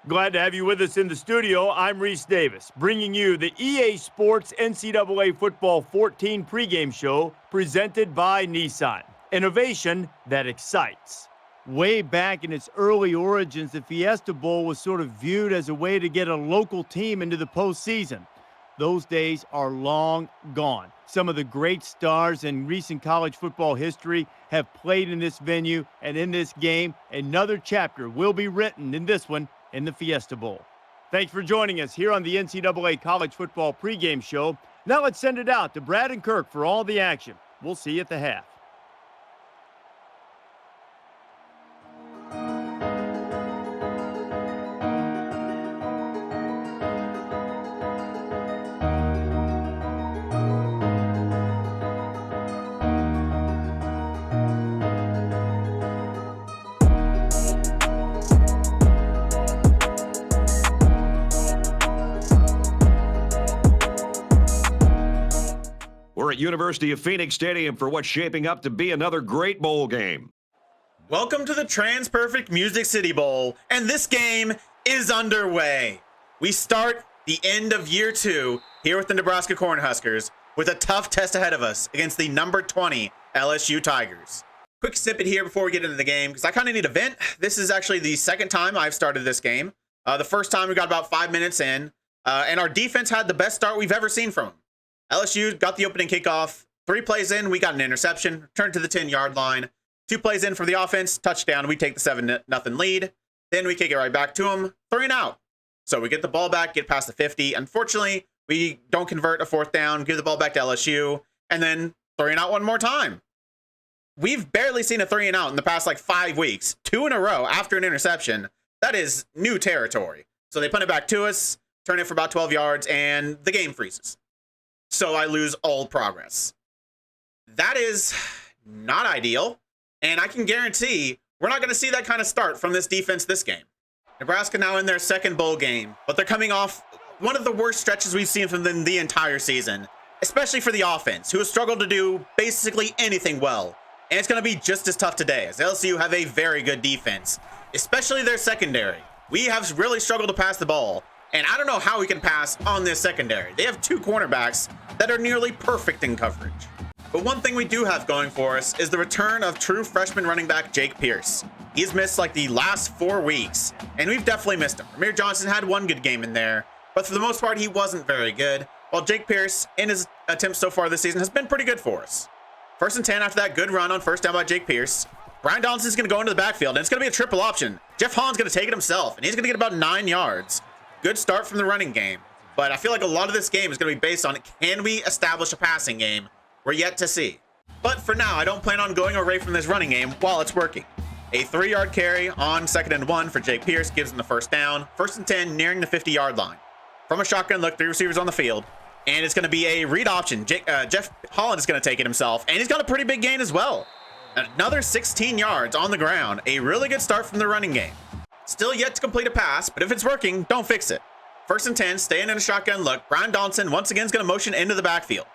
Glad to have you with us in the studio. I'm Reese Davis, bringing you the EA Sports NCAA Football 14 pregame show presented by Nissan. Innovation that excites. Way back in its early origins, the Fiesta Bowl was sort of viewed as a way to get a local team into the postseason. Those days are long gone. Some of the great stars in recent college football history have played in this venue and in this game. Another chapter will be written in this one in the Fiesta Bowl. Thanks for joining us here on the NCAA College Football pregame show. Now let's send it out to Brad and Kirk for all the action. We'll see you at the half. We're at University of Phoenix Stadium for what's shaping up to be another great bowl game. Welcome to the TransPerfect Music City Bowl, and this game is underway. We start the end of year 2 here with the Nebraska Cornhuskers with a tough test ahead of us against the number 20 LSU Tigers. Quick snippet here before we get into the game because I kind of need a vent. This is actually the second time I've started this game. The first time we got about 5 minutes in, and our defense had the best start we've ever seen from them. LSU got the opening kickoff. 3 plays in, we got an interception, turned to the 10-yard line. 2 plays in for the offense, touchdown. We take the 7-0 lead. Then we kick it right back to them, 3 and out. So we get the ball back, get past the 50. Unfortunately, we don't convert a 4th down, give the ball back to LSU, and then 3 and out one more time. We've barely seen a 3 and out in the past 5 weeks. 2 in a row after an interception. That is new territory. So they punt it back to us, turn it for about 12 yards, and the game freezes. So I lose all progress. That is not ideal, and I can guarantee we're not going to see that kind of start from this defense this game. Nebraska now in their second bowl game, but they're coming off one of the worst stretches we've seen from them the entire season, especially for the offense, who has struggled to do basically anything well. And it's going to be just as tough today, as LSU have a very good defense, especially their secondary. We have really struggled to pass the ball. And I don't know how we can pass on this secondary. They have 2 cornerbacks that are nearly perfect in coverage. But one thing we do have going for us is the return of true freshman running back Jake Pierce. He's missed the last 4 weeks, and we've definitely missed him. Rahmir Johnson had one good game in there, but for the most part, he wasn't very good. While Jake Pierce, in his attempts so far this season, has been pretty good for us. 1st and 10 after that good run on 1st down by Jake Pierce. Brian Donaldson's going to go into the backfield, and it's going to be a triple option. Jeff Holland's going to take it himself, and he's going to get about 9 yards. Good start from the running game, but I feel like a lot of this game is going to be based on, can we establish a passing game? We're yet to see. But for now, I don't plan on going away from this running game while it's working. A 3-yard carry on 2nd and 1 for Jake Pierce gives him the 1st down. 1st and 10 nearing the 50-yard line. From a shotgun look, 3 receivers on the field, and it's going to be a read option. Jeff Holland is going to take it himself, and he's got a pretty big gain as well. Another 16 yards on the ground. A really good start from the running game. Still yet to complete a pass, but if it's working, don't fix it. 1st and 10, staying in a shotgun look. Brian Donaldson once again is going to motion into the backfield.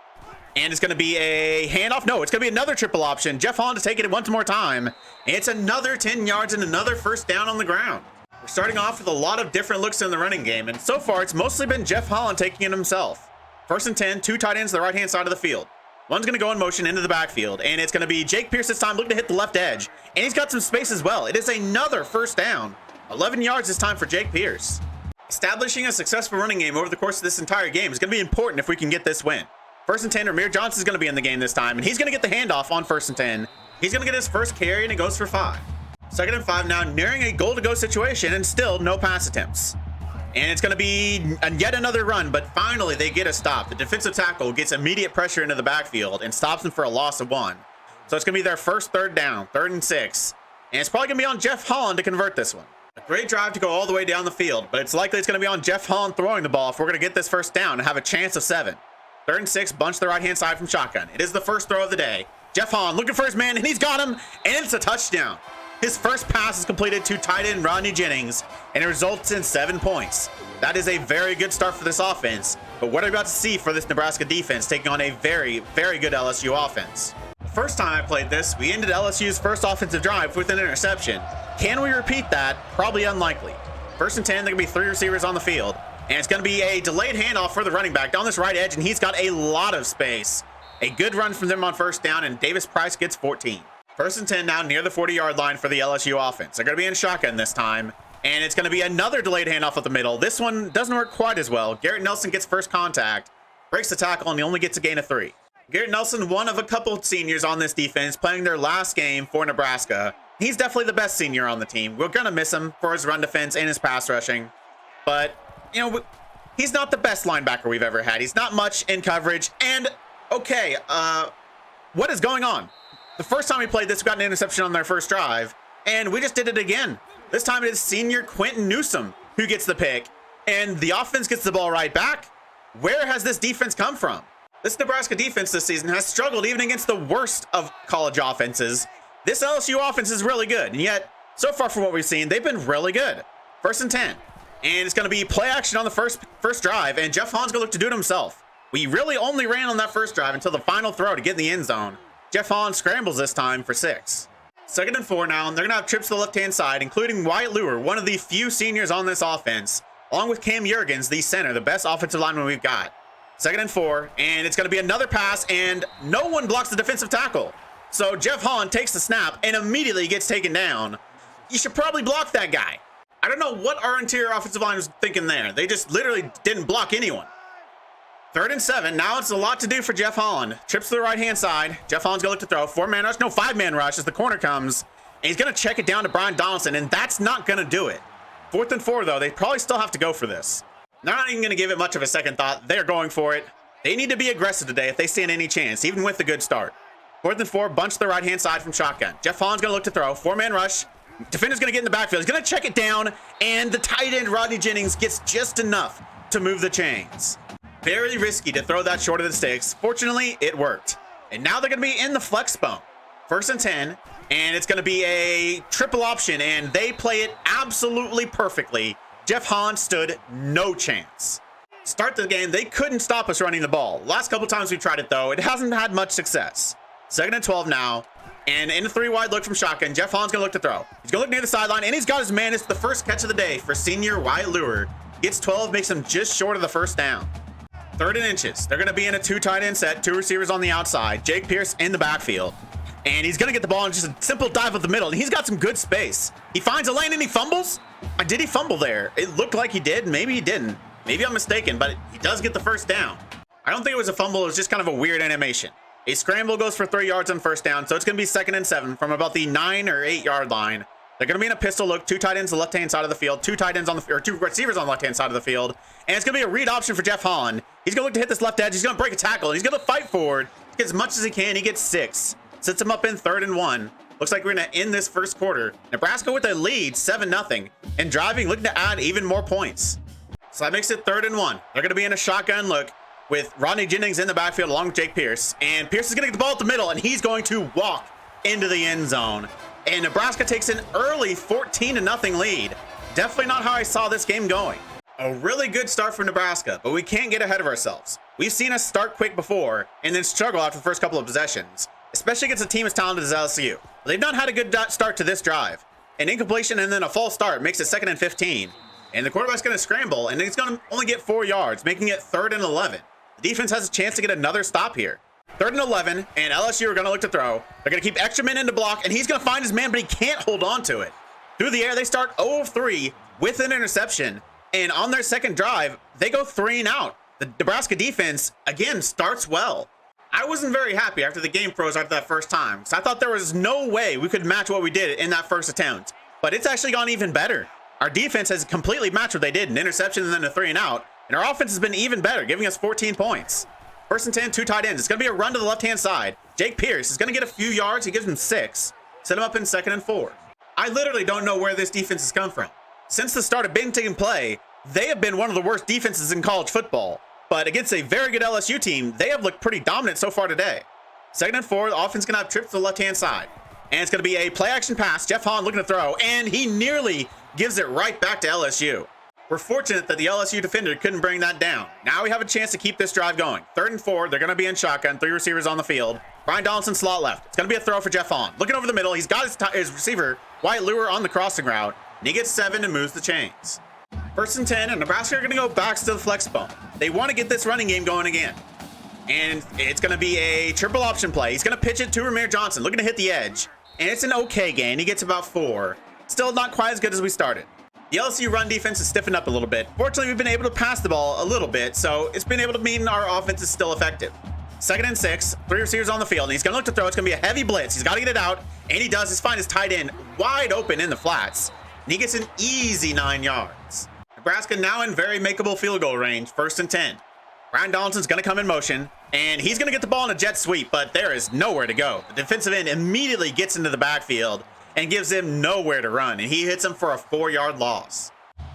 And it's going to be a handoff. No, it's going to be another triple option. Jeff Holland to take it once more time. And it's another 10 yards and another 1st down on the ground. We're starting off with a lot of different looks in the running game. And so far, it's mostly been Jeff Holland taking it himself. 1st and 10, 2 tight ends to the right-hand side of the field. One's going to go in motion into the backfield. And it's going to be Jake Pierce this time looking to hit the left edge. And he's got some space as well. It is another 1st down. 11 yards this time for Jake Pierce. Establishing a successful running game over the course of this entire game is going to be important if we can get this win. 1st and 10, Rahmir Johnson is going to be in the game this time, and he's going to get the handoff on 1st and 10. He's going to get his first carry, and it goes for 5. 2nd and 5 now, nearing a goal-to-go situation, and still no pass attempts. And it's going to be yet another run, but finally they get a stop. The defensive tackle gets immediate pressure into the backfield and stops him for a loss of 1. So it's going to be their first 3rd down, 3rd and 6. And it's probably going to be on Jeff Holland to convert this one. A great drive to go all the way down the field, but it's likely it's going to be on Jeff Holland throwing the ball if we're going to get this 1st down and have a chance of 7. 3rd and 6, bunch the right-hand side from shotgun. It is the first throw of the day. Jeff Holland looking for his man, and he's got him, and it's a touchdown. His first pass is completed to tight end Rodney Jennings, and it results in 7 points. That is a very good start for this offense, but what are we about to see for this Nebraska defense taking on a very, very good LSU offense? The first time I played this, we ended LSU's first offensive drive with an interception. Can we repeat that? Probably unlikely. First and 10, there are going to be 3 receivers on the field. And it's going to be a delayed handoff for the running back down this right edge, and he's got a lot of space. A good run from them on first down, and Davis Price gets 14. First and 10 now near the 40-yard line for the LSU offense. They're going to be in shotgun this time, and it's going to be another delayed handoff at the middle. This one doesn't work quite as well. Garrett Nelson gets first contact, breaks the tackle, and he only gets a gain of 3. Garrett Nelson, one of a couple seniors on this defense, playing their last game for Nebraska. He's definitely the best senior on the team. We're going to miss him for his run defense and his pass rushing. But, you know, he's not the best linebacker we've ever had. He's not much in coverage. And, okay, what is going on? The first time we played this, we got an interception on their first drive, and we just did it again. This time it is senior Quentin Newsom who gets the pick, and the offense gets the ball right back. Where has this defense come from? This Nebraska defense this season has struggled even against the worst of college offenses. This LSU offense is really good, and yet, so far from what we've seen, they've been really good. First and 10, and it's going to be play action on the first drive, and Jeff Hahn's going to look to do it himself. We really only ran on that first drive until the final throw to get in the end zone. Jeff Hahn scrambles this time for 6. Second and 4 now, and they're going to have trips to the left-hand side, including Wyatt Lure, one of the few seniors on this offense, along with Cam Jurgens, the center, the best offensive lineman we've got. Second and 4, and it's going to be another pass, and no one blocks the defensive tackle. So Jeff Hahn takes the snap and immediately gets taken down. You should probably block that guy. I don't know what our interior offensive line was thinking there. They just literally didn't block anyone. Third and 7. Now it's a lot to do for Jeff Hahn. Trips to the right-hand side. Jeff Hahn's going to look to throw. 4-man rush. No, 5-man rush as the corner comes. And he's going to check it down to Brian Donaldson, and that's not going to do it. 4th and 4, though. They probably still have to go for this. They're not even going to give it much of a second thought. They're going for it. They need to be aggressive today if they stand any chance, even with a good start. 4th and 4, bunch to the right-hand side from shotgun. Jeff Hahn's going to look to throw. 4-man rush. Defender's going to get in the backfield. He's going to check it down, and the tight end, Rodney Jennings, gets just enough to move the chains. Very risky to throw that short of the sticks. Fortunately, it worked. And now they're going to be in the flex bone. First and 10, and it's going to be a triple option, and they play it absolutely perfectly. Jeff Hahn stood no chance. Start the game, they couldn't stop us running the ball. Last couple times we tried it, though, it hasn't had much success. Second and 12 now, and in a 3-wide look from shotgun, Jeff Hahn's going to look to throw. He's going to look near the sideline, and he's got his man. It's the first catch of the day for senior Wyatt Lure. Gets 12, makes him just short of the first down. 3rd and inches. They're going to be in a 2 tight end set, 2 receivers on the outside. Jake Pierce in the backfield. And he's going to get the ball in just a simple dive up the middle. And he's got some good space. He finds a lane and he fumbles. Did he fumble there? It looked like he did. Maybe he didn't. Maybe I'm mistaken, but he does get the first down. I don't think it was a fumble. It was just kind of a weird animation. A scramble goes for 3 yards on first down. So it's going to be 2nd and 7 from about the 9 or 8 yard line. They're going to be in a pistol look, 2 tight ends on the left-hand side of the field, 2 tight ends on the, or 2 receivers on the left-hand side of the field. And it's going to be a read option for Jeff Hahn. He's going to look to hit this left edge. He's going to break a tackle. And he's going to fight forward. Get as much as he can. He gets 6. Sits him up in 3rd and 1. Looks like we're going to end this first quarter. Nebraska with a lead, 7-0. And driving, looking to add even more points. So that makes it 3rd and 1. They're going to be in a shotgun look with Rodney Jennings in the backfield along with Jake Pierce. And Pierce is going to get the ball at the middle. And he's going to walk into the end zone. And Nebraska takes an early 14-0 lead. Definitely not how I saw this game going. A really good start for Nebraska, but we can't get ahead of ourselves. We've seen us start quick before and then struggle after the first couple of possessions, especially against a team as talented as LSU. But they've not had a good start to this drive. An incompletion and then a false start makes it 2nd and 15. And the quarterback's going to scramble, and he's going to only get 4 yards, making it 3rd and 11. The defense has a chance to get another stop here. 3rd and 11, and LSU are going to look to throw. They're going to keep extra men in to block, and he's going to find his man, but he can't hold on to it. Through the air, they start 0 of 3 with an interception, and on their second drive, they go 3 and out. The Nebraska defense, again, starts well. I wasn't very happy after the game froze after that first time, because I thought there was no way we could match what we did in that first attempt, but it's actually gone even better. Our defense has completely matched what they did, an interception and then a 3 and out, and our offense has been even better, giving us 14 points. First and 10, 2 tight ends. It's going to be a run to the left-hand side. Jake Pierce is going to get a few yards. He gives him 6. Set him up in 2nd and 4. I literally don't know where this defense has come from. Since the start of Big Ten play, they have been one of the worst defenses in college football. But against a very good LSU team, they have looked pretty dominant so far today. 2nd and 4, the offense is going to have trips to the left-hand side. And it's going to be a play-action pass. Jeff Hahn looking to throw, and he nearly gives it right back to LSU. We're fortunate that the LSU defender couldn't bring that down. Now we have a chance to keep this drive going. 3rd and 4, they're going to be in shotgun, 3 receivers on the field. Brian Donaldson slot left. It's going to be a throw for Jeff Hahn. Looking over the middle, he's got his receiver, Wyatt Lure, on the crossing route, and he gets 7 and moves the chains. First and 10, and Nebraska are going to go back to the flex bone. They want to get this running game going again. And it's going to be a triple option play. He's going to pitch it to Ramir Johnson, looking to hit the edge. And it's an okay gain. He gets about 4. Still not quite as good as we started. The LSU run defense is stiffened up a little bit. Fortunately, we've been able to pass the ball a little bit, so it's been able to mean our offense is still effective. Second and 6, 3 receivers on the field, and he's going to look to throw. It's going to be a heavy blitz. He's got to get it out, and he does. His find his tight end wide open in the flats, and he gets an easy 9 yards. Nebraska now in very makeable field goal range, first and 10. Brian Donaldson's going to come in motion, and he's going to get the ball in a jet sweep, but there is nowhere to go. The defensive end immediately gets into the backfield and gives him nowhere to run, and he hits him for a 4-yard loss.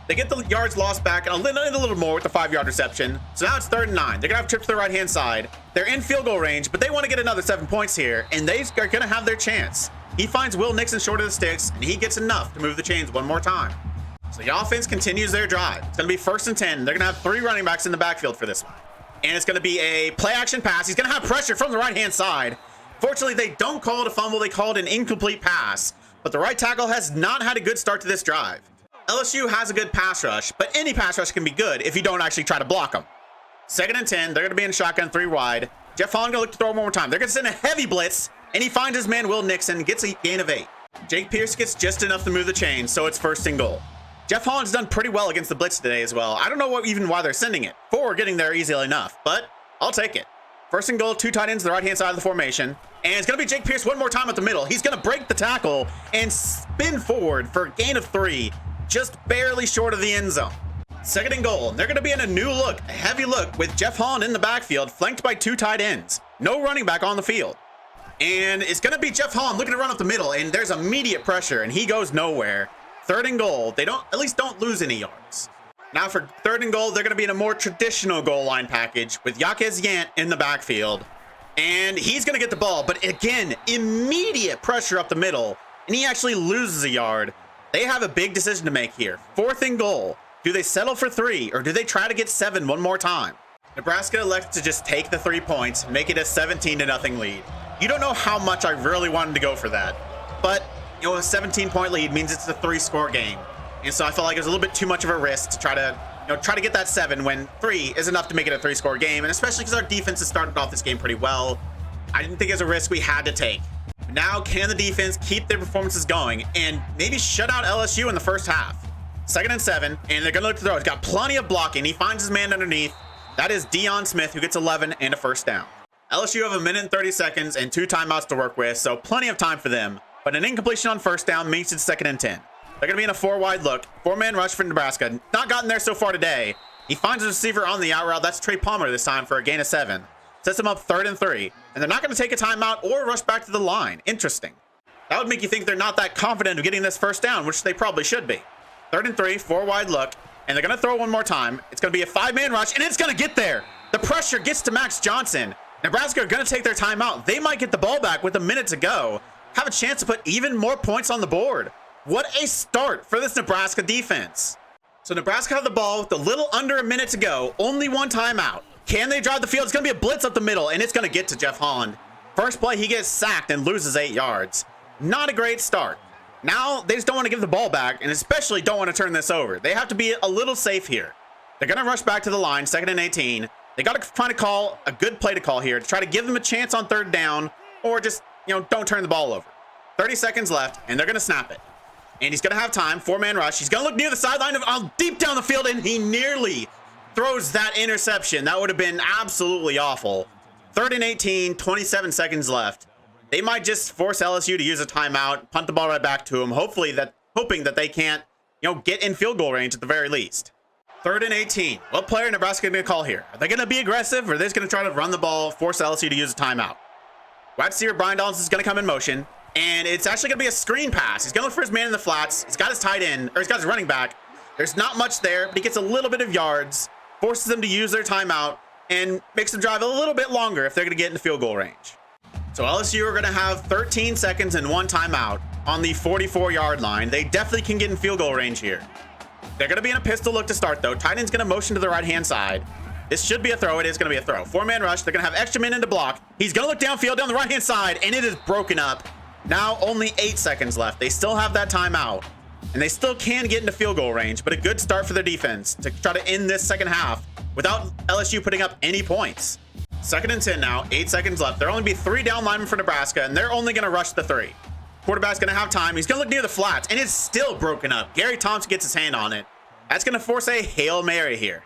They get the yards lost back and a little more with the 5-yard reception. So now it's 3rd and 9. They're going to have a trip to the right-hand side. They're in field goal range, but they want to get another 7 points here, and they are going to have their chance. He finds Will Nixon short of the sticks, and he gets enough to move the chains one more time. So the offense continues their drive. It's going to be 1st and 10. They're going to have 3 running backs in the backfield for this one. And it's going to be a play-action pass. He's going to have pressure from the right-hand side. Fortunately, they don't call it a fumble. They call it an incomplete pass. But the right tackle has not had a good start to this drive. LSU has a good pass rush, but any pass rush can be good if you don't actually try to block them. 2nd and 10. They're going to be in shotgun 3 wide. Jeff Holland going to look to throw one more time. They're going to send a heavy blitz, and he finds his man Will Nixon, gets a gain of 8. Jake Pierce gets just enough to move the chain, so it's 1st and goal. Jeff Holland's done pretty well against the blitz today as well. I don't know why they're sending it. 4 getting there easily enough, but I'll take it. 1st and goal, 2 tight ends to the right-hand side of the formation. And it's going to be Jake Pierce one more time at the middle. He's going to break the tackle and spin forward for a gain of 3, just barely short of the end zone. 2nd and goal. They're going to be in a heavy look with Jeff Holland in the backfield, flanked by 2 tight ends. No running back on the field. And it's going to be Jeff Holland looking to run up the middle, and there's immediate pressure, and he goes nowhere. 3rd and goal. They don't lose any yards. Now for 3rd and goal, they're going to be in a more traditional goal line package with Jaquez Yant in the backfield. And he's going to get the ball, but again, immediate pressure up the middle, and he actually loses a yard. They have a big decision to make here. 4th and goal. Do they settle for 3, or do they try to get 7 one more time? Nebraska elected to just take the 3 points, make it a 17-0 lead. You don't know how much I really wanted to go for that, but a 17-point lead means it's a 3-score game. And so I felt like it was a little bit too much of a risk to try to get that 7 when 3 is enough to make it a 3-score game. And especially because our defense has started off this game pretty well. I didn't think it was a risk we had to take. Now, can the defense keep their performances going and maybe shut out LSU in the first half? 2nd and 7, and they're going to look to throw. He's got plenty of blocking. He finds his man underneath. That is Deion Smith, who gets 11 and a 1st down. LSU have 1 minute and 30 seconds and 2 timeouts to work with, so plenty of time for them. But an incompletion on 1st down makes it 2nd and 10. They're going to be in a 4-wide look. 4-man rush for Nebraska. Not gotten there so far today. He finds a receiver on the out route. That's Trey Palmer this time for a gain of 7. Sets him up 3rd and 3. And they're not going to take a timeout or rush back to the line. Interesting. That would make you think they're not that confident of getting this 1st down, which they probably should be. 3rd and 3, 4-wide look. And they're going to throw one more time. It's going to be a 5-man rush, and it's going to get there. The pressure gets to Max Johnson. Nebraska are going to take their timeout. They might get the ball back with 1 minute to go. Have a chance to put even more points on the board. What a start for this Nebraska defense. So Nebraska have the ball with a little under 1 minute to go. Only 1 timeout. Can they drive the field? It's going to be a blitz up the middle, and it's going to get to Jeff Holland. First play, he gets sacked and loses 8 yards. Not a great start. Now, they just don't want to give the ball back, and especially don't want to turn this over. They have to be a little safe here. They're going to rush back to the line, 2nd and 18. They got to try to call a good play to call here to try to give them a chance on 3rd down, or just, don't turn the ball over. 30 seconds left, and they're going to snap it. And he's going to have time. 4-man rush. He's going to look near the sideline, deep down the field, and he nearly throws that interception. That would have been absolutely awful. 3rd and 18, 27 seconds left. They might just force LSU to use a timeout, punt the ball right back to him, hoping that they can't, get in field goal range at the very least. 3rd and 18. What player Nebraska going to call here? Are they going to be aggressive, or are they just going to try to run the ball, force LSU to use a timeout? Wide receiver Brian Donaldson is going to come in motion, and it's actually going to be a screen pass. He's going to look for his man in the flats. He's got his tight end, or he's got his running back. There's not much there, but he gets a little bit of yards, forces them to use their timeout, and makes them drive a little bit longer if they're going to get into field goal range. So LSU are going to have 13 seconds and 1 timeout on the 44-yard line. They definitely can get in field goal range here. They're going to be in a pistol look to start, though. Tight end's going to motion to the right-hand side. This should be a throw. It is going to be a throw. 4-man rush. They're going to have extra men in to block. He's going to look downfield down the right-hand side, and it is broken up. Now only 8 seconds left. They still have that timeout. and they still can get into field goal range, but a good start for their defense to try to end this second half without LSU putting up any points. 2nd and 10 now, 8 seconds left. There'll only be 3 down linemen for Nebraska, and they're only going to rush the 3. Quarterback's going to have time. He's going to look near the flats, and it's still broken up. Gary Thompson gets his hand on it. That's going to force a Hail Mary here.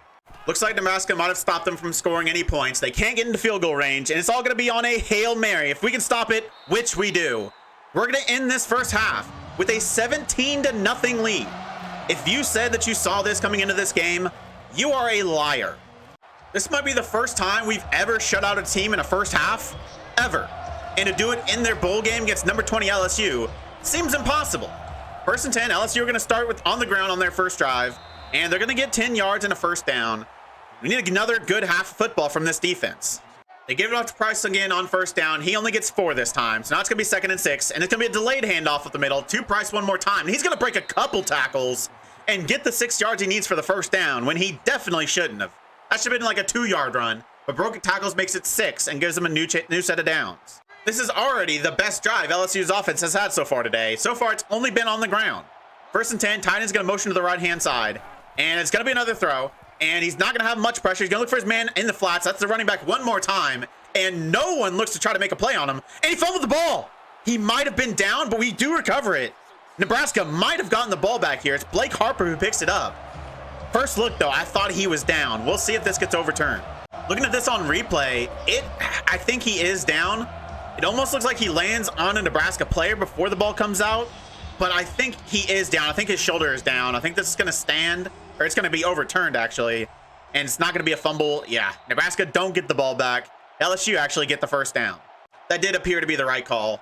Looks like Nebraska might have stopped them from scoring any points. They can't get into field goal range, and it's all going to be on a Hail Mary. If we can stop it, which we do, we're going to end this first half with a 17-0 lead. If you said that you saw this coming into this game, you are a liar. This might be the first time we've ever shut out a team in a first half, ever. And to do it in their bowl game against number 20 LSU seems impossible. 1st and 10, LSU are going to start with on the ground on their first drive, and they're going to get 10 yards and a first down. We need another good half of football from this defense. They give it off to Price again on first down. He only gets 4 this time, so now it's going to be 2nd and 6, and it's going to be a delayed handoff up the middle to Price one more time. And he's going to break a couple tackles and get the 6 yards he needs for the first down when he definitely shouldn't have. That should have been like a 2-yard run, but broken tackles makes it 6 and gives them a new set of downs. This is already the best drive LSU's offense has had so far today. So far, it's only been on the ground. 1st and 10, tight end's going to motion to the right-hand side, and it's going to be another throw, and he's not going to have much pressure. He's going to look for his man in the flats. That's the running back one more time, and no one looks to try to make a play on him, and he fumbled the ball. He might have been down, but we do recover it. Nebraska might have gotten the ball back here. It's Blake Harper who picks it up. First look, though, I thought he was down. We'll see if this gets overturned. Looking at this on replay, I think he is down. It almost looks like he lands on a Nebraska player before the ball comes out, but I think he is down. I think his shoulder is down. I think this is going to stand, or it's going to be overturned, actually, and it's not going to be a fumble. Yeah, Nebraska don't get the ball back. LSU actually get the first down. That did appear to be the right call.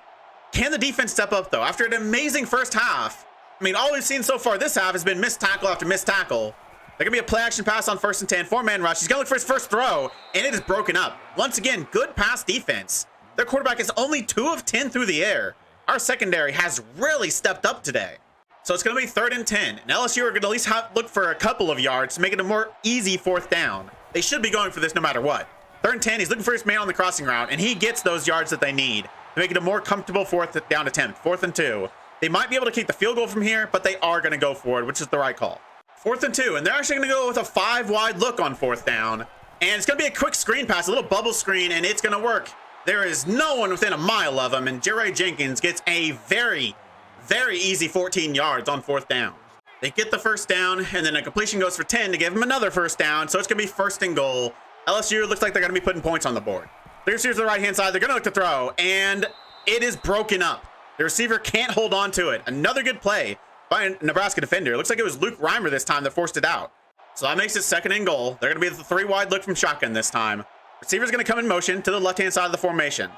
Can the defense step up, though? After an amazing first half, I mean, all we've seen so far this half has been missed tackle after missed tackle. They're going to be a play-action pass on 1st and 10, 4-man rush. He's going to look for his first throw, and it is broken up. Once again, good pass defense. Their quarterback is only 2 of 10 through the air. Our secondary has really stepped up today. So it's going to be 3rd and 10, and LSU are going to at least look for a couple of yards to make it a more easy 4th down. They should be going for this no matter what. 3rd and 10, he's looking for his man on the crossing route, and he gets those yards that they need to make it a more comfortable 4th down attempt. 4th and 2. They might be able to keep the field goal from here, but they are going to go for it, which is the right call. 4th and 2, and they're actually going to go with a 5-wide look on 4th down, and it's going to be a quick screen pass, a little bubble screen, and it's going to work. There is no one within a mile of him, and Jerry Jenkins gets a very, very easy 14 yards on 4th down. They get the first down, and then a completion goes for 10 to give him another first down, so it's going to be 1st and goal. LSU looks like they're going to be putting points on the board. The receivers to the right-hand side, they're going to look to throw, and it is broken up. The receiver can't hold on to it. Another good play by a Nebraska defender. It looks like it was Luke Reimer this time that forced it out. So that makes it 2nd and goal. They're going to be the 3-wide look from shotgun this time. Receiver's going to come in motion to the left-hand side of the formation.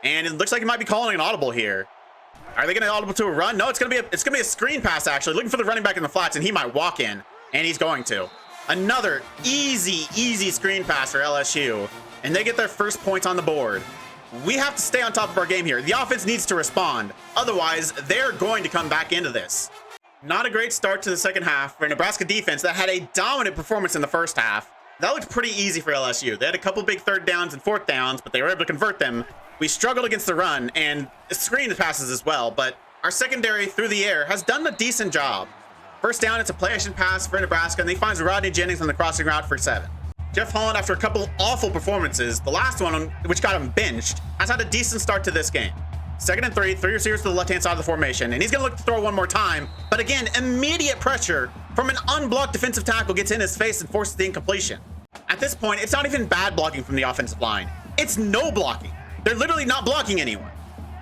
And it looks like he might be calling an audible here. Are they going to audible to a run? No, it's going to be a screen pass, actually. Looking for the running back in the flats, and he might walk in. And he's going to. Another easy screen pass for LSU. And they get their first points on the board. We have to stay on top of our game here. The offense needs to respond. Otherwise, they're going to come back into this. Not a great start to the second half for a Nebraska defense that had a dominant performance in the first half. That looked pretty easy for LSU. They had a couple big 3rd downs and 4th downs, but they were able to convert them. We struggled against the run and screen passes as well, but our secondary through the air has done a decent job. First down, it's a play-action pass for Nebraska, and they find Rodney Jennings on the crossing route for 7. Jeff Holland, after a couple awful performances, the last one, which got him benched, has had a decent start to this game. 2nd and 3, 3 receivers to the left-hand side of the formation, and he's going to look to throw one more time, but again, immediate pressure from an unblocked defensive tackle gets in his face and forces the incompletion. At this point, it's not even bad blocking from the offensive line. It's no blocking. They're literally not blocking anyone.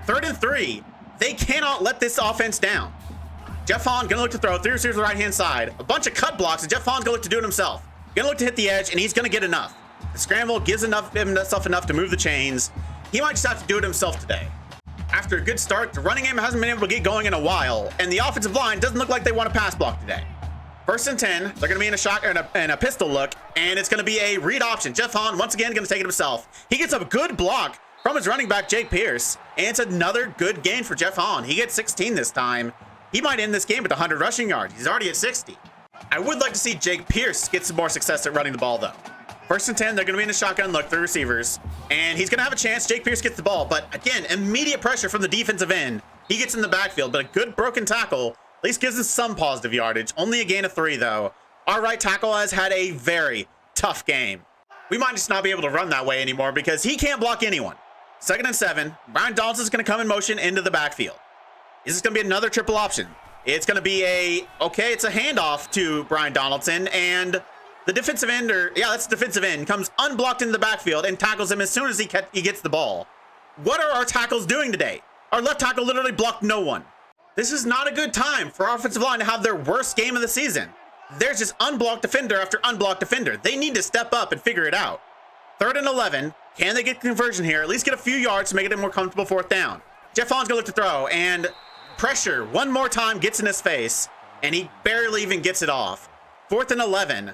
3rd and 3, they cannot let this offense down. Jeff Holland going to look to throw, 3 receivers to the right-hand side, a bunch of cut blocks, and Jeff Holland's going to look to do it himself. Going to look to hit the edge, and he's going to get enough. The scramble gives himself enough to move the chains. He might just have to do it himself today. After a good start, the running game hasn't been able to get going in a while, and the offensive line doesn't look like they want to pass block today. 1st and 10, they're going to be in a shot and a pistol look, and it's going to be a read option. Jeff Holland, once again, going to take it himself. He gets a good block from his running back, Jake Pierce, and it's another good gain for Jeff Holland. He gets 16 this time. He might end this game with 100 rushing yards. He's already at 60. I would like to see Jake Pierce get some more success at running the ball, though. 1st and 10, they're going to be in a shotgun look, 3 receivers, and he's going to have a chance. Jake Pierce gets the ball, but again, immediate pressure from the defensive end. He gets in the backfield, but a good broken tackle least gives us some positive yardage. Only a gain of 3, though. Our right tackle has had a very tough game. We might just not be able to run that way anymore because he can't block anyone. 2nd and 7. Brian Donaldson's going to come in motion into the backfield. This is going to be another triple option. It's going to be it's a handoff to Brian Donaldson, and the defensive end, that's the defensive end, comes unblocked into the backfield and tackles him as soon as he gets the ball. What are our tackles doing today? Our left tackle literally blocked no one. This is not a good time for our offensive line to have their worst game of the season. There's just unblocked defender after unblocked defender. They need to step up and figure it out. 3rd and 11. Can they get conversion here? At least get a few yards to make it a more comfortable 4th down. Jeff Holland's going to look to throw, and pressure one more time gets in his face, and he barely even gets it off. 4th and 11.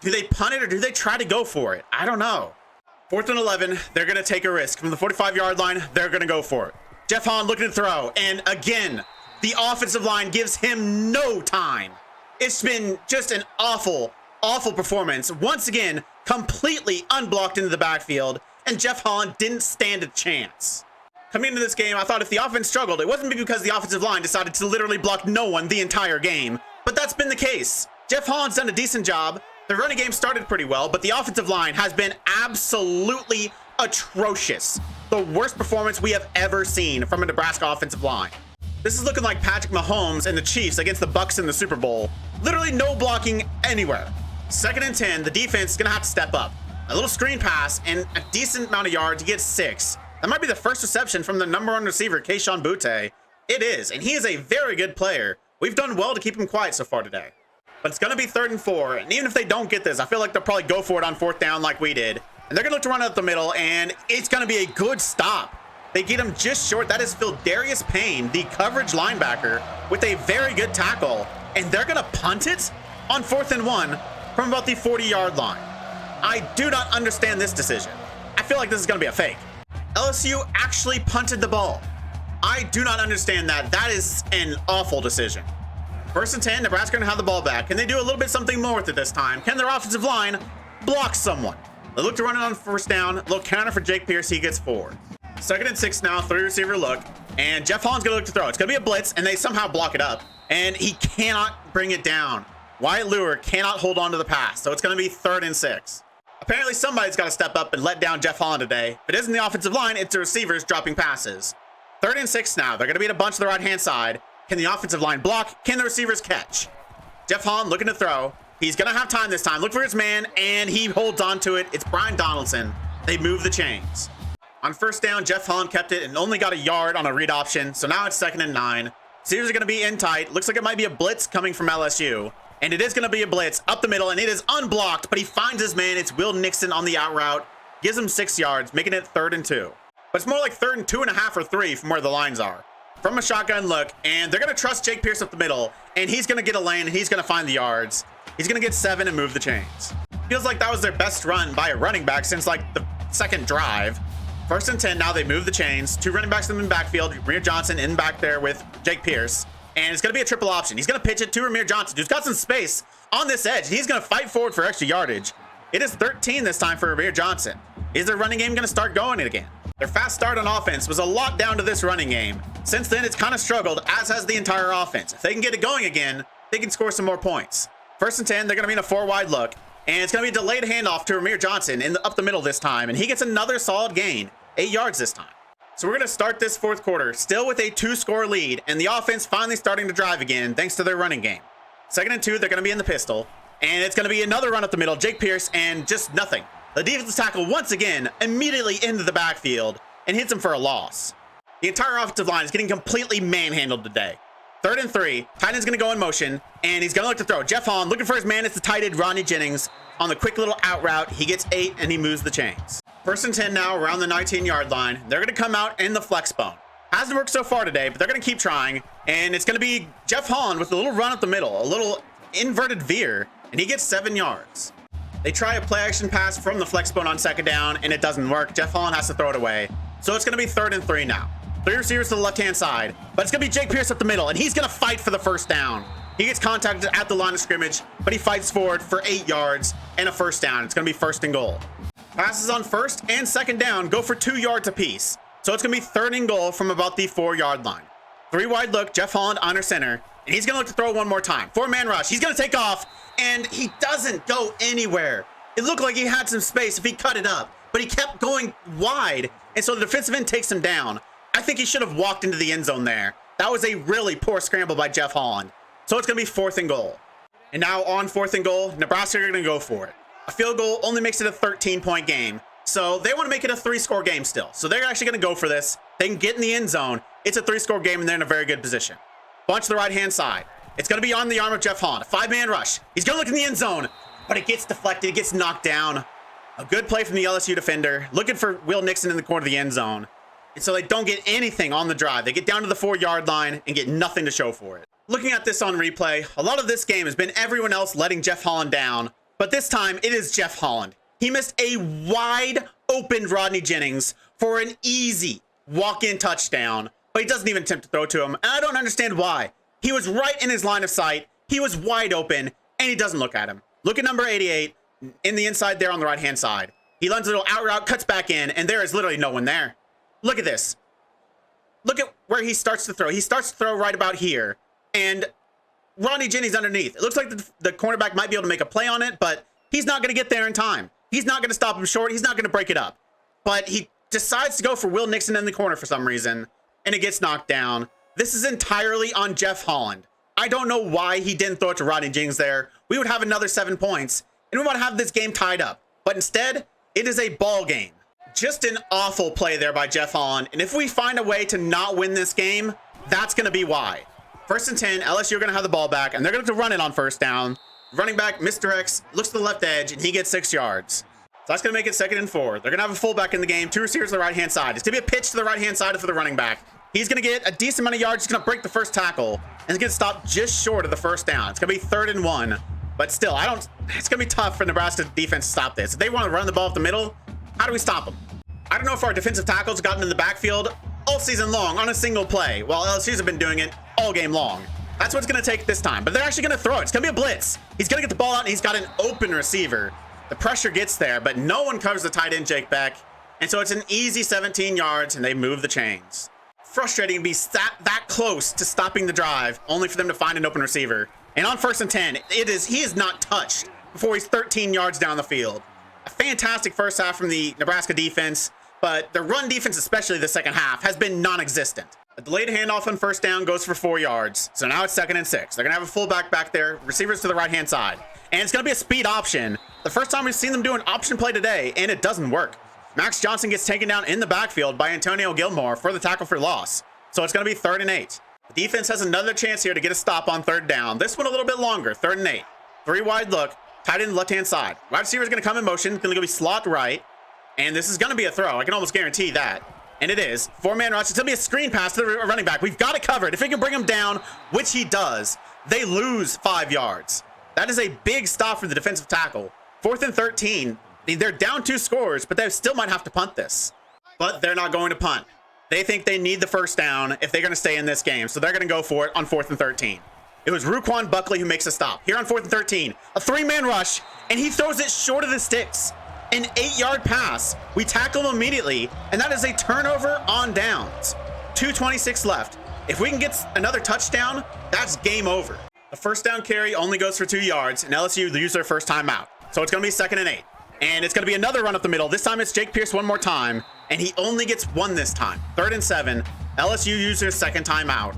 Do they punt it or do they try to go for it? I don't know. 4th and 11. They're going to take a risk. From the 45-yard line, they're going to go for it. Jeff Holland looking to throw, and again, the offensive line gives him no time. It's been just an awful, awful performance. Once again, completely unblocked into the backfield, and Jeff Holland didn't stand a chance. Coming into this game, I thought if the offense struggled, it wasn't because the offensive line decided to literally block no one the entire game, but that's been the case. Jeff Holland's done a decent job. The running game started pretty well, but the offensive line has been absolutely atrocious. The worst performance we have ever seen from a Nebraska offensive line. This is looking like Patrick Mahomes and the Chiefs against the Bucs in the Super Bowl. Literally no blocking anywhere. 2nd and 10, the defense is going to have to step up. A little screen pass and a decent amount of yards to get 6. That might be the first reception from the #1 receiver, Kayshon Boutte. It is, and he is a very good player. We've done well to keep him quiet so far today. But it's going to be 3rd and 4, and even if they don't get this, I feel like they'll probably go for it on 4th down like we did. And they're going to look to run it up the middle, and it's going to be a good stop. They get him just short. That is Phildarius Payne, the coverage linebacker, with a very good tackle. And they're going to punt it on 4th and 1 from about the 40-yard line. I do not understand this decision. I feel like this is going to be a fake. LSU actually punted the ball. I do not understand that. That is an awful decision. 1st and 10, Nebraska going to have the ball back. Can they do a little bit something more with it this time? Can their offensive line block someone? They look to run it on 1st down. A little counter for Jake Pierce. He gets 4. 2nd and 6 now, 3 receiver look. And Jeff Holland's going to look to throw. It's going to be a blitz, and they somehow block it up. And he cannot bring it down. Wyatt Lure cannot hold on to the pass. So it's going to be 3rd and 6. Apparently somebody's got to step up and let down Jeff Holland today. If it isn't the offensive line, it's the receivers dropping passes. 3rd and 6 now. They're going to be in a bunch to the right-hand side. Can the offensive line block? Can the receivers catch? Jeff Holland looking to throw. He's going to have time this time. Look for his man, and he holds on to it. It's Brian Donaldson. They move the chains. On 1st down, Jeff Holland kept it and only got a yard on a read option. So now it's 2nd and 9. Receivers are going to be in tight. Looks like it might be a blitz coming from LSU. And it is going to be a blitz up the middle, and it is unblocked, but he finds his man. It's Will Nixon on the out route. Gives him 6 yards, making it 3rd and 2. But it's more like 3rd and 2.5 or 3 from where the lines are. From a shotgun look, and they're going to trust Jake Pierce up the middle, and he's going to get a lane, and he's going to find the yards. He's going to get 7 and move the chains. Feels like that was their best run by a running back since like the 2nd drive. 1st and 10, now they move the chains. 2 running backs in the backfield. Ramir Johnson in back there with Jake Pierce. And it's going to be a triple option. He's going to pitch it to Ramir Johnson, who's got some space on this edge. He's going to fight forward for extra yardage. It is 13 this time for Ramir Johnson. Is their running game going to start going again? Their fast start on offense was a lot down to this running game. Since then, it's kind of struggled, as has the entire offense. If they can get it going again, they can score some more points. 1st and 10, they're going to be in a 4-wide look. And it's going to be a delayed handoff to Ramir Johnson up the middle this time. And he gets another solid gain, 8 yards this time. So we're going to start this 4th quarter still with a 2-score lead, and the offense finally starting to drive again thanks to their running game. 2nd and 2, they're going to be in the pistol, and it's going to be another run up the middle. Jake Pierce, and just nothing. The defensive tackle once again immediately into the backfield and hits him for a loss. The entire offensive line is getting completely manhandled today. 3rd and 3, tight end's going to go in motion, and he's going to look to throw. Jeff Holland looking for his man. It's the tight end Rodney Jennings on the quick little out route. He gets 8, and he moves the chains. 1st and 10 now around the 19-yard line. They're going to come out in the flex bone. Hasn't worked so far today, but they're going to keep trying. And it's going to be Jeff Holland with a little run up the middle, a little inverted veer, and he gets 7 yards. They try a play action pass from the flex bone on 2nd down, and it doesn't work. Jeff Holland has to throw it away. So it's going to be 3rd and 3 now. 3 receivers to the left-hand side, but it's going to be Jake Pierce up the middle, and he's going to fight for the 1st down. He gets contacted at the line of scrimmage, but he fights forward for 8 yards and a 1st down. It's going to be 1st and goal. Passes on 1st and 2nd down go for 2 yards apiece. So it's going to be 3rd and goal from about the 4-yard line. 3 wide look, Jeff Holland under center. And he's going to look to throw one more time. 4-man rush. He's going to take off, and he doesn't go anywhere. It looked like he had some space if he cut it up, but he kept going wide, and so the defensive end takes him down. I think he should have walked into the end zone there. That was a really poor scramble by Jeff Holland. So it's going to be 4th and goal. And now on 4th and goal, Nebraska are going to go for it. A field goal only makes it a 13-point game. So they want to make it a 3-score game still. So they're actually going to go for this. They can get in the end zone. It's a 3-score game, and they're in a very good position. Bunch to the right-hand side. It's going to be on the arm of Jeff Holland. A 5-man rush. He's going to look in the end zone, but it gets deflected. It gets knocked down. A good play from the LSU defender, looking for Will Nixon in the corner of the end zone. And so they don't get anything on the drive. They get down to the 4-yard line and get nothing to show for it. Looking at this on replay, a lot of this game has been everyone else letting Jeff Holland down, but this time it is Jeff Holland. He missed a wide open Rodney Jennings for an easy walk-in touchdown, but he doesn't even attempt to throw to him, and I don't understand why. He was right in his line of sight, he was wide open, and he doesn't look at him. Look at number 88 in the inside there on the right-hand side. He runs a little out route, cuts back in, and there is literally no one there. Look at this. Look at where he starts to throw. He starts to throw right about here, and Rodney Jennings underneath. It looks like the cornerback might be able to make a play on it, but he's not going to get there in time. He's not going to stop him short. He's not going to break it up. But he decides to go for Will Nixon in the corner for some reason, and it gets knocked down. This is entirely on Jeff Holland. I don't know why he didn't throw it to Rodney Jennings there. We would have another 7 points, and we want to have this game tied up. But instead, it is a ball game. Just an awful play there by Jeff Holland, and if we find a way to not win this game, that's going to be why. 1st and 10, LSU are going to have the ball back, and they're going to run it on 1st down. Running back misdirects, looks to the left edge, and he gets 6 yards. So that's going to make it 2nd and 4. They're going to have a fullback in the game, 2 receivers to the right-hand side. It's going to be a pitch to the right-hand side for the running back. He's going to get a decent amount of yards. He's going to break the first tackle, and he's going to stop just short of the 1st down. It's going to be 3rd and 1. But still, it's going to be tough for Nebraska defense to stop this. If they want to run the ball up the middle, how do we stop them? I don't know if our defensive tackles have gotten in the backfield all season long on a single play, while LSU's have been doing it all game long. That's what it's going to take this time, but they're actually going to throw it. It's going to be a blitz. He's going to get the ball out, and he's got an open receiver. The pressure gets there, but no one covers the tight end, Jake Beck. And so it's an easy 17 yards, and they move the chains. Frustrating to be that close to stopping the drive, only for them to find an open receiver. And on 1st and 10, he is not touched before he's 13 yards down the field. A fantastic first half from the Nebraska defense, but the run defense, especially the second half, has been non-existent. A delayed handoff on 1st down goes for 4 yards. So now it's 2nd and 6. They're going to have a fullback back there, receivers to the right-hand side. And it's going to be a speed option. The first time we've seen them do an option play today, and it doesn't work. Max Johnson gets taken down in the backfield by Antonio Gilmore for the tackle for loss. So it's going to be 3rd and 8. The defense has another chance here to get a stop on 3rd down. This one a little bit longer, 3rd and 8. 3 wide look, tight end left-hand side. Wide receiver is going to come in motion, going to be slot right. And this is going to be a throw. I can almost guarantee that. And it is. 4-man rush. It's going to be a screen pass to the running back. We've got it covered. If we can bring him down, which he does, they lose 5 yards. That is a big stop for the defensive tackle. 4th and 13. They're down 2 scores, but they still might have to punt this. But they're not going to punt. They think they need the 1st down if they're going to stay in this game. So they're going to go for it on 4th and 13. It was Ruquan Buckley who makes a stop. Here on 4th and 13. A 3-man rush, and he throws it short of the sticks. An 8-yard pass. We tackle him immediately, and that is a turnover on downs. 2:26 left. If we can get another touchdown, that's game over. The 1st down carry only goes for 2 yards, and LSU lose their first timeout. So it's going to be 2nd and 8. And it's going to be another run up the middle. This time it's Jake Pierce one more time, and he only gets 1 this time. 3rd and 7. LSU uses their 2nd timeout.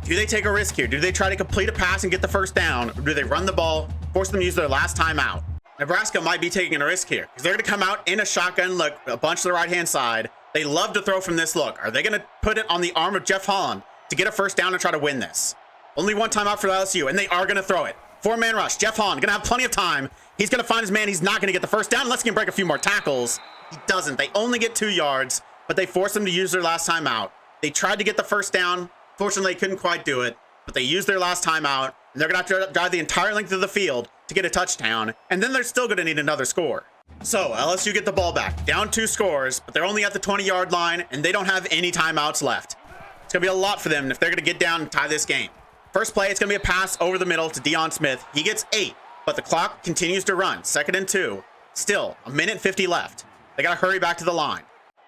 Do they take a risk here? Do they try to complete a pass and get the 1st down, or do they run the ball, force them to use their last timeout? Nebraska might be taking a risk here because they're going to come out in a shotgun look, a bunch to the right-hand side. They love to throw from this look. Are they going to put it on the arm of Jeff Holland to get a 1st down and try to win this? Only 1 timeout for LSU, and they are going to throw it. 4-man rush. Jeff Holland going to have plenty of time. He's going to find his man. He's not going to get the 1st down unless he can break a few more tackles. He doesn't. They only get 2 yards, but they force him to use their last timeout. They tried to get the 1st down. Fortunately, they couldn't quite do it, but they used their last timeout, and they're going to have to drive the entire length of the field to get a touchdown, and then they're still going to need another score. So LSU get the ball back, down 2 scores, but they're only at the 20-yard line, and they don't have any timeouts left. It's going to be a lot for them if they're going to get down and tie this game. First play, it's going to be a pass over the middle to Deion Smith. He gets 8, but the clock continues to run. 2nd and 2. Still, 1:50 left. They got to hurry back to the line.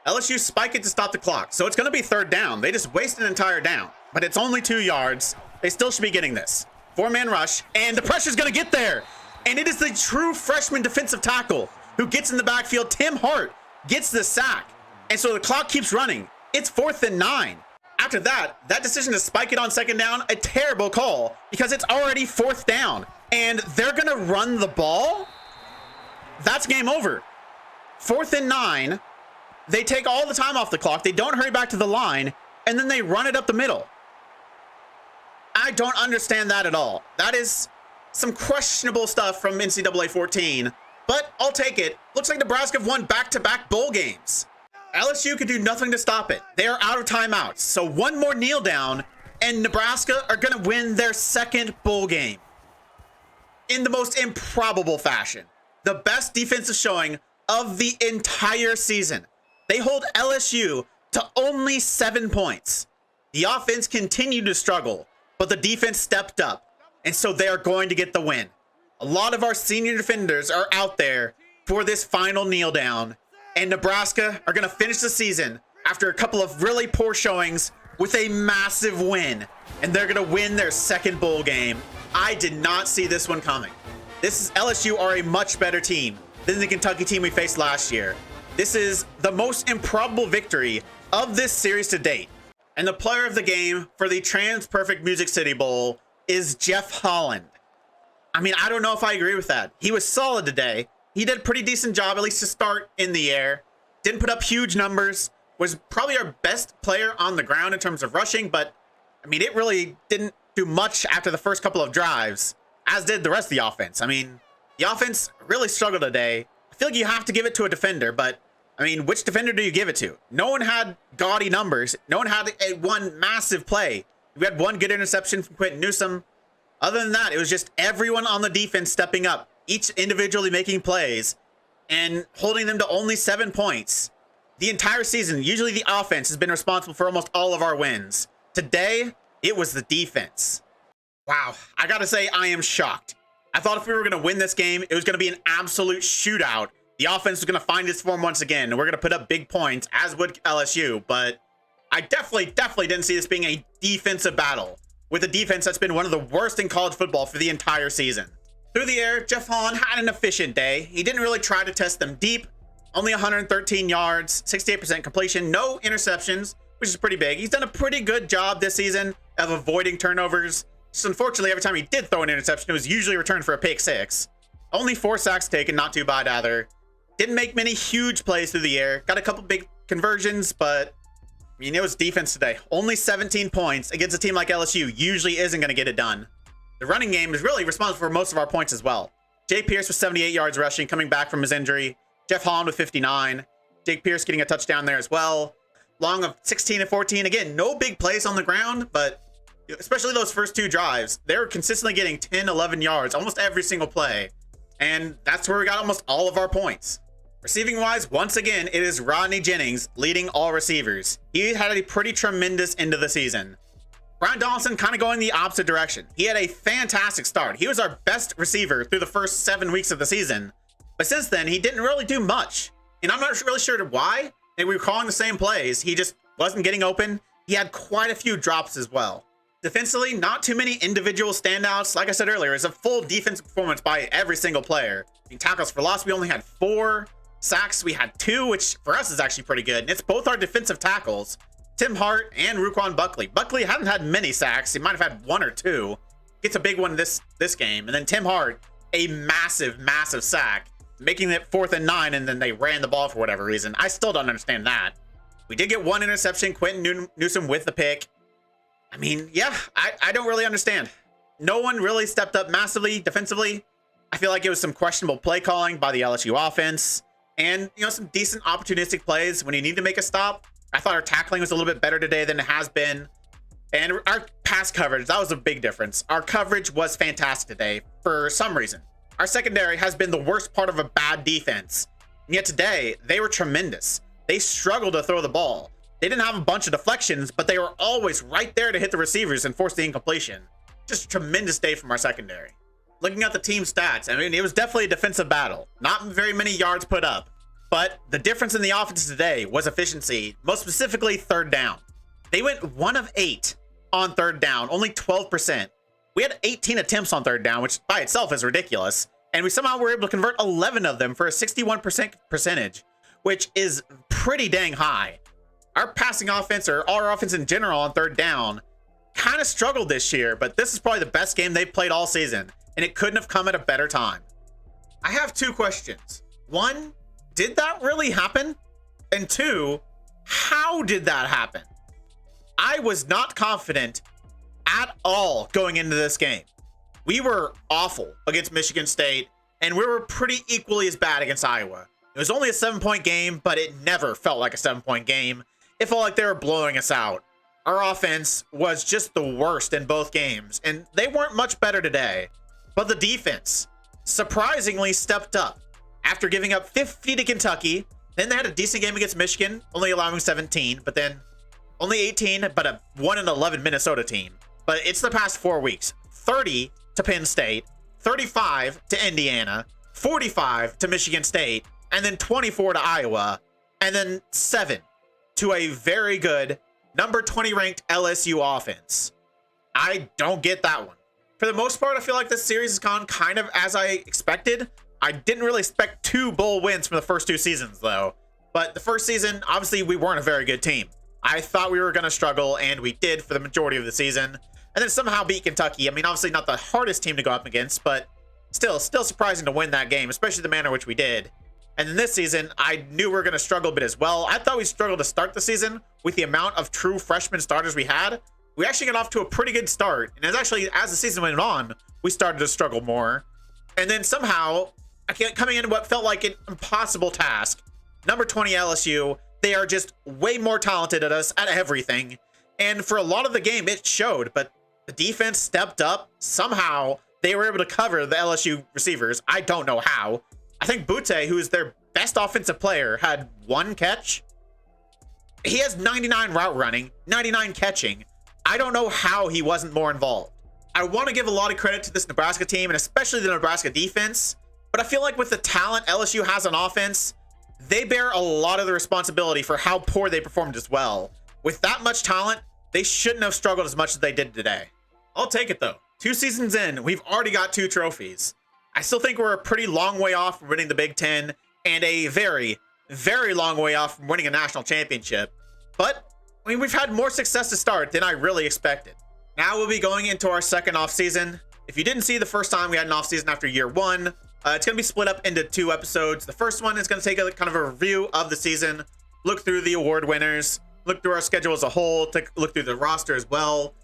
LSU spike it to stop the clock, so it's going to be 3rd down. They just waste an entire down, but it's only 2 yards, They still should be getting this. 4-man rush, and the pressure's going to get there. And it is the true freshman defensive tackle who gets in the backfield. Tim Hart gets the sack. And so the clock keeps running. It's 4th and 9. After that, that decision to spike it on 2nd down, a terrible call because it's already 4th down. And they're going to run the ball? That's game over. 4th and 9. They take all the time off the clock. They don't hurry back to the line, and then they run it up the middle. I don't understand that at all. That is some questionable stuff from NCAA 14, but I'll take it. Looks like Nebraska have won back-to-back bowl games. LSU could do nothing to stop it. They are out of timeouts, so one more kneel down, and Nebraska are going to win their 2nd bowl game in the most improbable fashion. The best defensive showing of the entire season. They hold LSU to only 7 points. The offense continued to struggle, but the defense stepped up, and so they are going to get the win. A lot of our senior defenders are out there for this final kneel down, and Nebraska are going to finish the season after a couple of really poor showings with a massive win, and they're going to win their 2nd bowl game. I did not see this one coming. LSU are a much better team than the Kentucky team we faced last year. This is the most improbable victory of this series to date. And the player of the game for the TransPerfect Music City Bowl is Jeff Holland. I mean, I don't know if I agree with that. He was solid today. He did a pretty decent job, at least to start in the air. Didn't put up huge numbers. Was probably our best player on the ground in terms of rushing, but I mean, it really didn't do much after the first couple of drives, as did the rest of the offense. I mean, the offense really struggled today. I feel like you have to give it to a defender, but I mean, which defender do you give it to? No one had gaudy numbers. No one had one massive play. We had one good interception from Quentin Newsome. Other than that, it was just everyone on the defense stepping up, each individually making plays and holding them to only 7 points. The entire season, usually the offense has been responsible for almost all of our wins. Today, it was the defense. Wow, I gotta say, I am shocked. I thought if we were gonna win this game, it was gonna be an absolute shootout. The offense was gonna find its form once again, and we're gonna put up big points, as would LSU, but I definitely didn't see this being a defensive battle with a defense that's been one of the worst in college football for the entire season. Through the air, Jeff Holland had an efficient day. He didn't really try to test them deep. Only 113 yards, 68% completion, no interceptions, which is pretty big. He's done a pretty good job this season of avoiding turnovers. Just unfortunately, every time he did throw an interception, it was usually returned for a pick 6. Only 4 sacks taken, not too bad either. Didn't make many huge plays through the air. Got a couple big conversions, but I mean, it was defense today. Only 17 points against a team like LSU usually isn't going to get it done. The running game is really responsible for most of our points as well. Jay Pierce with 78 yards rushing, coming back from his injury. Jeff Holland with 59. Jake Pierce getting a touchdown there as well. Long of 16 and 14. Again, no big plays on the ground, but especially those first 2 drives, they were consistently getting 10, 11 yards almost every single play. And that's where we got almost all of our points. Receiving wise, once again, it is Rodney Jennings leading all receivers. He had a pretty tremendous end of the season. Brian Donaldson kind of going the opposite direction. He had a fantastic start. He was our best receiver through the first 7 weeks of the season. But since then, he didn't really do much. And I'm not really sure why. And we were calling the same plays. He just wasn't getting open. He had quite a few drops as well. Defensively, not too many individual standouts. Like I said earlier, it's a full defensive performance by every single player. In tackles for loss, we only had 4. Sacks, we had 2, which for us is actually pretty good. And it's both our defensive tackles, Tim Hart and Ruquan Buckley. Buckley hadn't had many sacks. He might have had 1 or 2. Gets a big one this game. And then Tim Hart, a massive sack, making it 4th and 9, and then they ran the ball for whatever reason. I still don't understand that. We did get 1 interception, Quentin Newsome with the pick. I mean, yeah, I don't really understand. No one really stepped up massively defensively. I feel like it was some questionable play calling by the LSU offense. And, you know, some decent opportunistic plays when you need to make a stop. I thought our tackling was a little bit better today than it has been. And our pass coverage, that was a big difference. Our coverage was fantastic today for some reason. Our secondary has been the worst part of a bad defense. And yet today, they were tremendous. They struggled to throw the ball. They didn't have a bunch of deflections, but they were always right there to hit the receivers and force the incompletion. Just a tremendous day from our secondary. Looking at the team stats, I mean, it was definitely a defensive battle. Not very many yards put up. But the difference in the offense today was efficiency, most specifically 3rd down. They went 1 of 8 on third down, only 12%. We had 18 attempts on third down, which by itself is ridiculous. And we somehow were able to convert 11 of them for a 61% percentage, which is pretty dang high. Our passing offense, or our offense in general on third down, kind of struggled this year, but this is probably the best game they've played all season, and it couldn't have come at a better time. I have two questions. One, did that really happen? And two, how did that happen? I was not confident at all going into this game. We were awful against Michigan State, and we were pretty equally as bad against Iowa. It was only a 7-point game, but it never felt like a 7-point game. It felt like they were blowing us out. Our offense was just the worst in both games, and they weren't much better today. But the defense surprisingly stepped up. After giving up 50 to Kentucky, then they had a decent game against Michigan, only allowing 17, but then only 18, but a 1-11 Minnesota team. But it's the past 4 weeks. 30 to Penn State, 35 to Indiana, 45 to Michigan State, and then 24 to Iowa, and then 7 to a very good number 20 ranked LSU offense. I don't get that one. For the most part, I feel like this series has gone kind of as I expected. I didn't really expect 2 bowl wins from the first 2 seasons though. But the first season, obviously we weren't a very good team. I thought we were going to struggle, and we did for the majority of the season. And then somehow beat Kentucky. I mean, obviously not the hardest team to go up against, but still surprising to win that game, especially the manner in which we did. And then this season, I knew we were going to struggle a bit as well. I thought we struggled to start the season with the amount of true freshman starters we had. We actually got off to a pretty good start. And as the season went on, we started to struggle more. And then somehow, coming into what felt like an impossible task, number 20 LSU, they are just way more talented at us at everything. And for a lot of the game, it showed. But the defense stepped up. Somehow, they were able to cover the LSU receivers. I don't know how. I think Butte, who is their best offensive player, had 1 catch. He has 99 route running, 99 catching. I don't know how he wasn't more involved. I want to give a lot of credit to this Nebraska team, and especially the Nebraska defense. But I feel like with the talent LSU has on offense, they bear a lot of the responsibility for how poor they performed as well. With that much talent, they shouldn't have struggled as much as they did today. I'll take it though. 2 seasons in, we've already got 2 trophies. I still think we're a pretty long way off from winning the Big Ten, and a very, very long way off from winning a national championship. But, I mean, we've had more success to start than I really expected. Now we'll be going into our second off season. If you didn't see the first time we had an off season after year 1, it's going to be split up into 2 episodes. The first one is going to take a kind of a review of the season, look through the award winners, look through our schedule as a whole, look through the roster as well.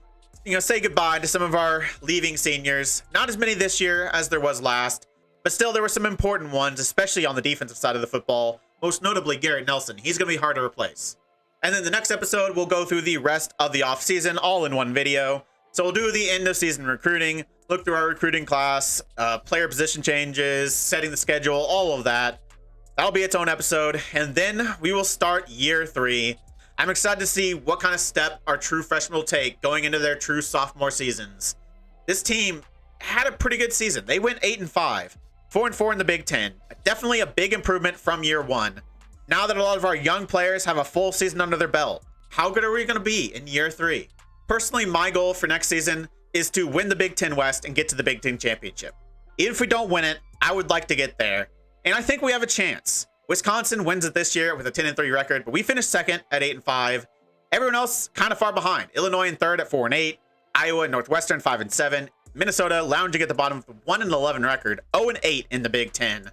You know, say goodbye to some of our leaving seniors. Not as many this year as there was last, but still there were some important ones, especially on the defensive side of the football, most notably Garrett Nelson. He's going to be hard to replace. And then the next episode, we'll go through the rest of the offseason all in one video. So we'll do the end of season recruiting, look through our recruiting class, player position changes, setting the schedule, all of that. That'll be its own episode. And then we will start year 3. I'm excited to see what kind of step our true freshmen will take going into their true sophomore seasons. This team had a pretty good season. They went 8-5, 4-4 in the Big Ten. Definitely a big improvement from year 1. Now that a lot of our young players have a full season under their belt, how good are we going to be in year 3? Personally, my goal for next season is to win the Big Ten West and get to the Big Ten Championship. Even if we don't win it, I would like to get there. And I think we have a chance. Wisconsin wins it this year with a 10-3 record, but we finished second at 8-5. Everyone else kind of far behind. Illinois in third at 4-8. Iowa and Northwestern 5-7. Minnesota lounging at the bottom with a 1-11 record, 0-8 in the Big Ten.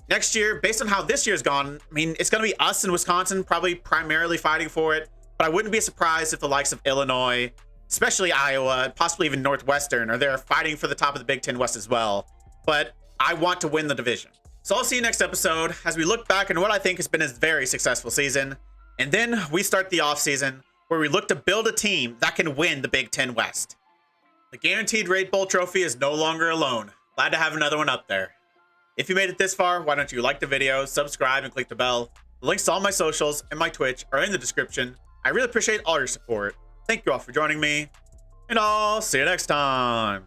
Next year, based on how this year's gone, I mean, it's going to be us and Wisconsin probably primarily fighting for it, but I wouldn't be surprised if the likes of Illinois, especially Iowa, possibly even Northwestern, are there fighting for the top of the Big Ten West as well. But I want to win the division. So I'll see you next episode as we look back on what I think has been a very successful season. And then we start the offseason where we look to build a team that can win the Big Ten West. The Guaranteed Rate Bowl trophy is no longer alone. Glad to have another one up there. If you made it this far, why don't you like the video, subscribe, and click the bell. The links to all my socials and my Twitch are in the description. I really appreciate all your support. Thank you all for joining me, and I'll see you next time.